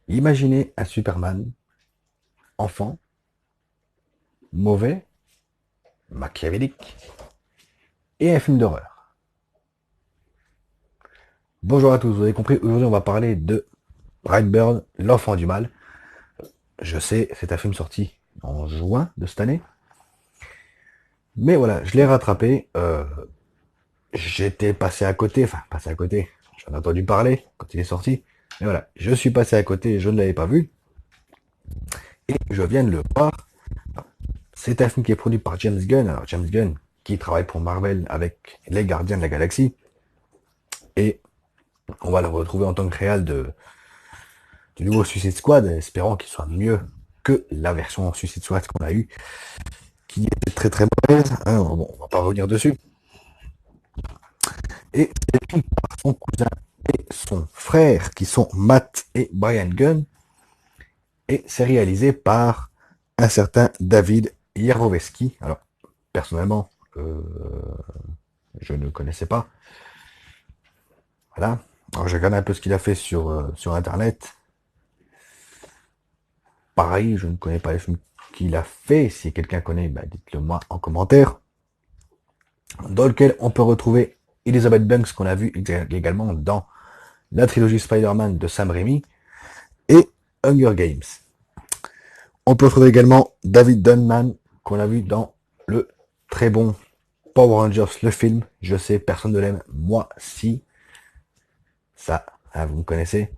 Imaginez un Superman enfant, mauvais, machiavélique et un film d'horreur. Bonjour à tous, vous avez compris, aujourd'hui on va parler de Brightburn, l'enfant du mal. Je sais, c'est un film sorti en juin de cette année. Mais voilà, je l'ai rattrapé. J'étais passé à côté, enfin passé à côté, j'en ai entendu parler quand il est sorti. Mais voilà, je suis passé à côté et je ne l'avais pas vu. Et je viens de le voir. C'est un film qui est produit par James Gunn. Alors James Gunn, qui travaille pour Marvel avec les Gardiens de la Galaxie. Et on va le retrouver en tant que réal du nouveau Suicide Squad, espérant qu'il soit mieux que la version Suicide Squad qu'on a eue, qui était très très mauvaise. Hein, bon, on va pas revenir dessus. Et c'est écrit par son cousin et son frère, qui sont Matt et Brian Gunn. Et c'est réalisé par un certain David Yarovesky. Alors, personnellement, je ne connaissais pas. Voilà. Alors, j'ai regardé un peu ce qu'il a fait sur Internet. Pareil, je ne connais pas les films qu'il a fait. Si quelqu'un connaît, bah, dites-le moi en commentaire. Dans lequel on peut retrouver Elizabeth Banks, qu'on a vu également dans la trilogie Spider-Man de Sam Raimi, et Hunger Games. On peut retrouver également David Dunman, qu'on a vu dans le très bon Power Rangers, le film. Je sais, personne ne l'aime. Moi, si. Ça, hein, vous me connaissez.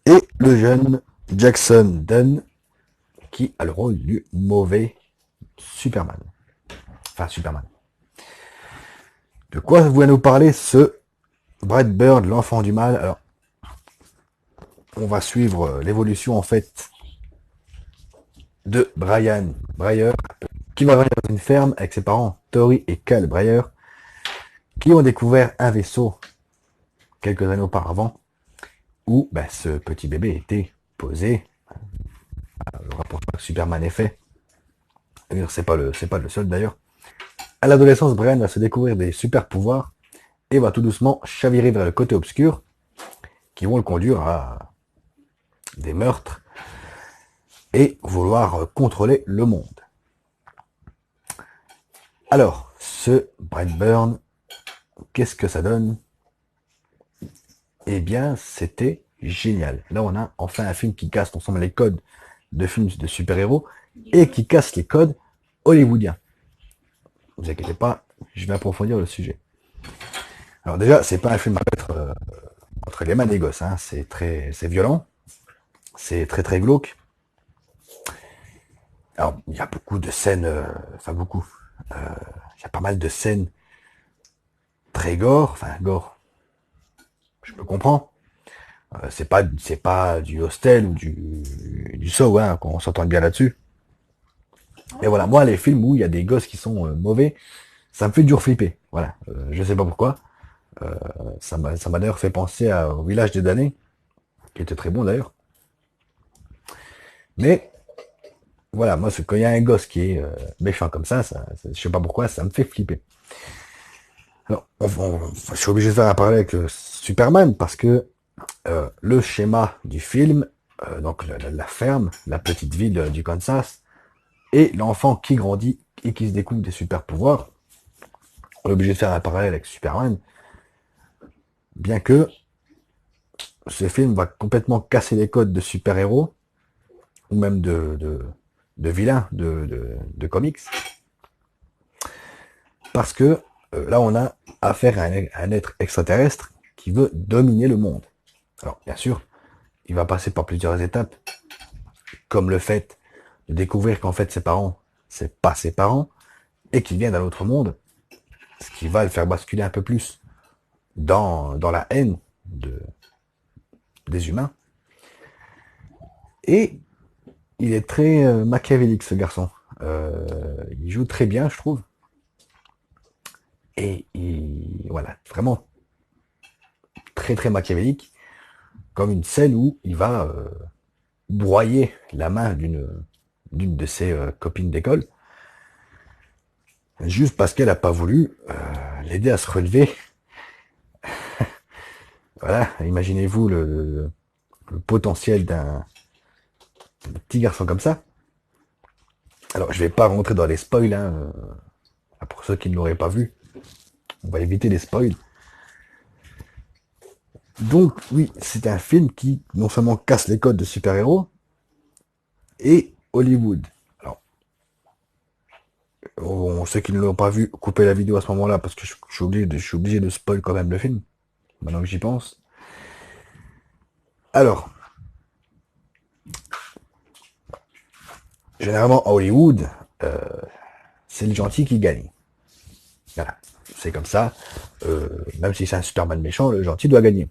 Et le jeune Jackson Dunn, qui a le rôle du mauvais Superman. Enfin, Superman. De quoi voulez nous parler ce Brightburn, l'enfant du mal? Alors, on va suivre l'évolution en fait de Brian Breyer, qui va venir dans une ferme avec ses parents Tori et Cal Breyer, qui ont découvert un vaisseau quelques années auparavant, où bah, ce petit bébé était posé. Le rapporteur que Superman est fait. C'est pas le seul d'ailleurs. À l'adolescence, Brian va se découvrir des super pouvoirs et va tout doucement chavirer vers le côté obscur, qui vont le conduire à des meurtres et vouloir contrôler le monde. Alors, ce Brightburn, qu'est-ce que ça donne? Eh bien, c'était génial. Là, on a enfin un film qui casse ensemble les codes de films de super-héros et qui casse les codes hollywoodiens. Ne vous inquiétez pas, je vais approfondir le sujet. Alors déjà, c'est pas un film à mettre entre les mains des gosses. Hein. C'est violent, c'est très très glauque. Alors, il y a beaucoup de scènes, enfin beaucoup. Il y a pas mal de scènes très gore, enfin gore. Je me comprends. C'est pas du Hostel ou du Saw, hein, qu'on s'entend bien là-dessus. Et voilà, moi, les films où il y a des gosses qui sont mauvais, ça me fait dur flipper. Voilà, je sais pas pourquoi. Ça m'a d'ailleurs fait penser au Village des damnés, qui était très bon d'ailleurs. Mais voilà, moi, quand il y a un gosse qui est méchant comme je sais pas pourquoi, ça me fait flipper. Alors, je suis obligé de faire un parallèle avec Superman parce que le schéma du film, donc la ferme, la petite ville du Kansas, et l'enfant qui grandit et qui se découvre des super pouvoirs, on est obligé de faire un parallèle avec Superman, bien que ce film va complètement casser les codes de super-héros, ou même de vilains de comics, parce que là on a affaire à un être extraterrestre qui veut dominer le monde. Alors bien sûr, il va passer par plusieurs étapes, comme le fait de découvrir qu'en fait ses parents, c'est pas ses parents, et qu'il vient d'un autre monde, ce qui va le faire basculer un peu plus dans la haine des humains. Et il est très machiavélique ce garçon. Il joue très bien, je trouve. Et voilà, vraiment très très machiavélique, comme une scène où il va broyer la main d'une de ses copines d'école, juste parce qu'elle n'a pas voulu l'aider à se relever. Voilà, imaginez-vous le potentiel d'un petit garçon comme ça. Alors, je vais pas rentrer dans les spoils, hein, pour ceux qui ne l'auraient pas vu. On va éviter les spoils. Donc, oui, c'est un film qui non seulement casse les codes de super-héros et Hollywood. Alors, ceux qui ne l'ont pas vu, coupez la vidéo à ce moment-là parce que je suis obligé de spoil quand même le film. Maintenant que j'y pense. Alors, généralement à Hollywood, euh, c'est le gentil qui gagne. Voilà, c'est comme ça. Même si c'est un Superman méchant, le gentil doit gagner.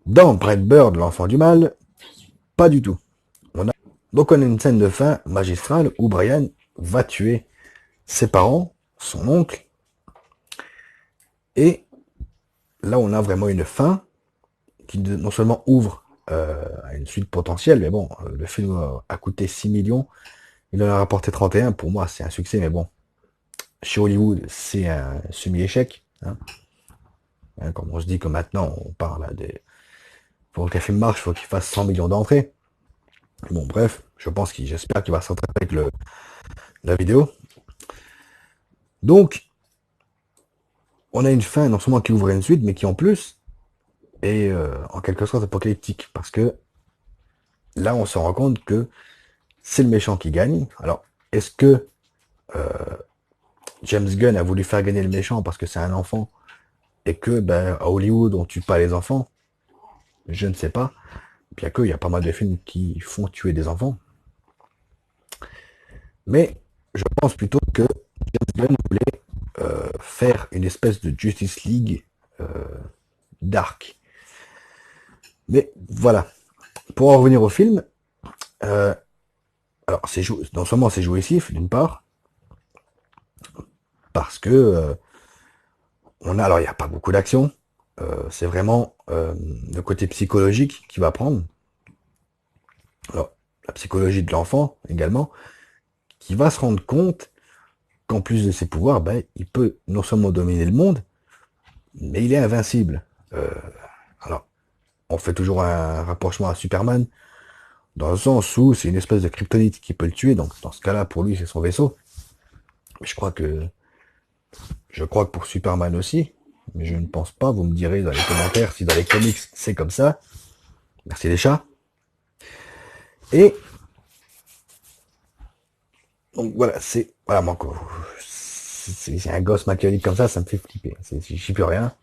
Dans Brightburn, l'enfant du mal, pas du tout. Donc on a une scène de fin magistrale où Brian va tuer ses parents, son oncle, et là on a vraiment une fin qui non seulement ouvre à une suite potentielle, mais bon, le film a coûté 6 millions, il en a rapporté 31, pour moi c'est un succès, mais bon, chez Hollywood c'est un semi-échec. Hein. Comme on se dit que maintenant on parle des... Pour qu'un film marche, il faut qu'il fasse 100 millions d'entrées. Bon bref, j'espère qu'il va s'entraîner avec la vidéo. Donc, on a une fin non seulement qui ouvre une suite, mais qui en plus est en quelque sorte apocalyptique. Parce que là, on se rend compte que c'est le méchant qui gagne. Alors, est-ce que James Gunn a voulu faire gagner le méchant parce que c'est un enfant et que ben, à Hollywood, on tue pas les enfants? Je ne sais pas. Bien qu'il y a pas mal de films qui font tuer des enfants. Mais je pense plutôt que James Gunn voulait faire une espèce de Justice League dark. Mais voilà. Pour en revenir au film, euh, alors non seulement c'est jouissif d'une part, parce que alors il n'y a pas beaucoup d'action, c'est vraiment le côté psychologique qui va prendre. Alors la psychologie de l'enfant également, qui va se rendre compte qu'en plus de ses pouvoirs, ben, il peut non seulement dominer le monde, mais il est invincible. Euh, alors on fait toujours un rapprochement à Superman, dans le sens où c'est une espèce de kryptonite qui peut le tuer, donc dans ce cas-là, pour lui, c'est son vaisseau. Mais je crois que pour Superman aussi, mais je ne pense pas, vous me direz dans les commentaires si dans les comics c'est comme ça. Merci les chats. Et donc voilà, c'est un gosse machiavélique comme ça me fait flipper. Je sais plus rien.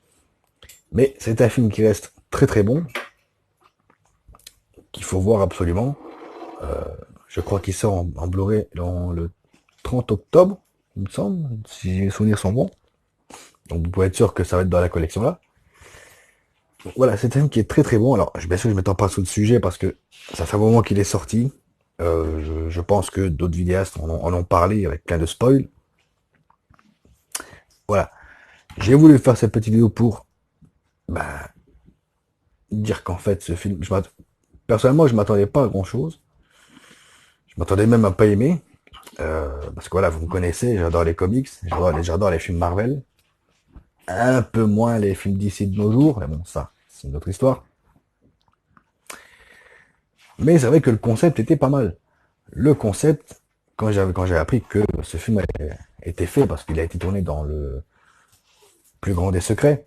Mais c'est un film qui reste très très bon, qu'il faut voir absolument. Je crois qu'il sort en Blu-ray dans le 30 octobre, il me semble, si mes souvenirs sont bons. Donc vous pouvez être sûr que ça va être dans la collection là. Donc, voilà, c'est un film qui est très très bon. Alors bien sûr je ne m'étends pas sur le sujet parce que ça fait un moment qu'il est sorti. Je pense que d'autres vidéastes en ont parlé avec plein de spoils. Voilà. J'ai voulu faire cette petite vidéo pour bah, dire qu'en fait ce film, personnellement je m'attendais pas à grand chose. Je m'attendais même à pas aimer. Parce que voilà, vous me connaissez, j'adore les comics, j'adore les films Marvel. Un peu moins les films d'ici de nos jours, mais bon, ça, c'est une autre histoire. Mais c'est vrai que le concept était pas mal. Le concept, quand j'ai appris que ce film était fait, parce qu'il a été tourné dans le plus grand des secrets,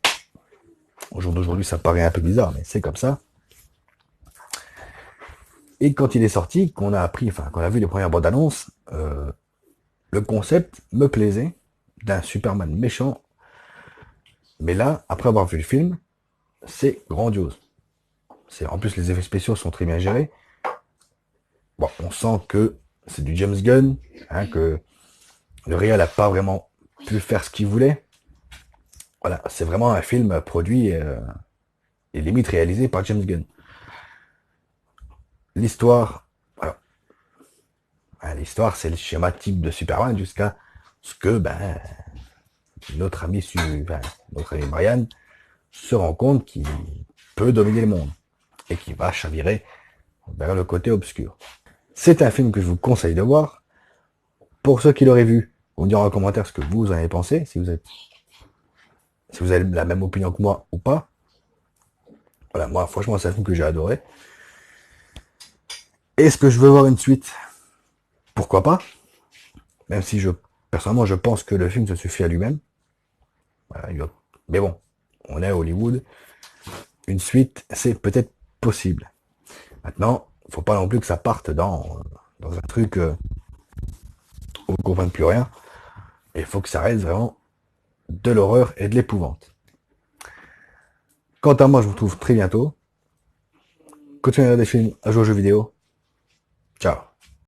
au jour d'aujourd'hui ça paraît un peu bizarre, mais c'est comme ça. Et quand il est sorti, qu'on a vu les premières bandes annonces, le concept me plaisait d'un Superman méchant. Mais là, après avoir vu le film, c'est grandiose. En plus, les effets spéciaux sont très bien gérés. Bon, on sent que c'est du James Gunn, hein, que le réal n'a pas vraiment pu faire ce qu'il voulait. Voilà, c'est vraiment un film produit et limite réalisé par James Gunn. L'histoire, alors, l'histoire, c'est le schéma type de Superman jusqu'à ce que notre ami Brian se rend compte qu'il peut dominer le monde et qu'il va chavirer vers le côté obscur. C'est un film que je vous conseille de voir. Pour ceux qui l'auraient vu, vous me direz en commentaire ce que vous en avez pensé, si vous avez la même opinion que moi ou pas. Voilà, moi, franchement, c'est un film que j'ai adoré. Est-ce que je veux voir une suite? Pourquoi pas? Même si personnellement, je pense que le film se suffit à lui-même. Voilà, mais bon, on est à Hollywood. Une suite, c'est peut-être possible. Maintenant, faut pas non plus que ça parte dans un truc où on ne comprenne plus rien. Il faut que ça reste vraiment de l'horreur et de l'épouvante. Quant à moi, je vous retrouve très bientôt. Continuez à regarder des films, à jouer aux jeux vidéo. Ciao.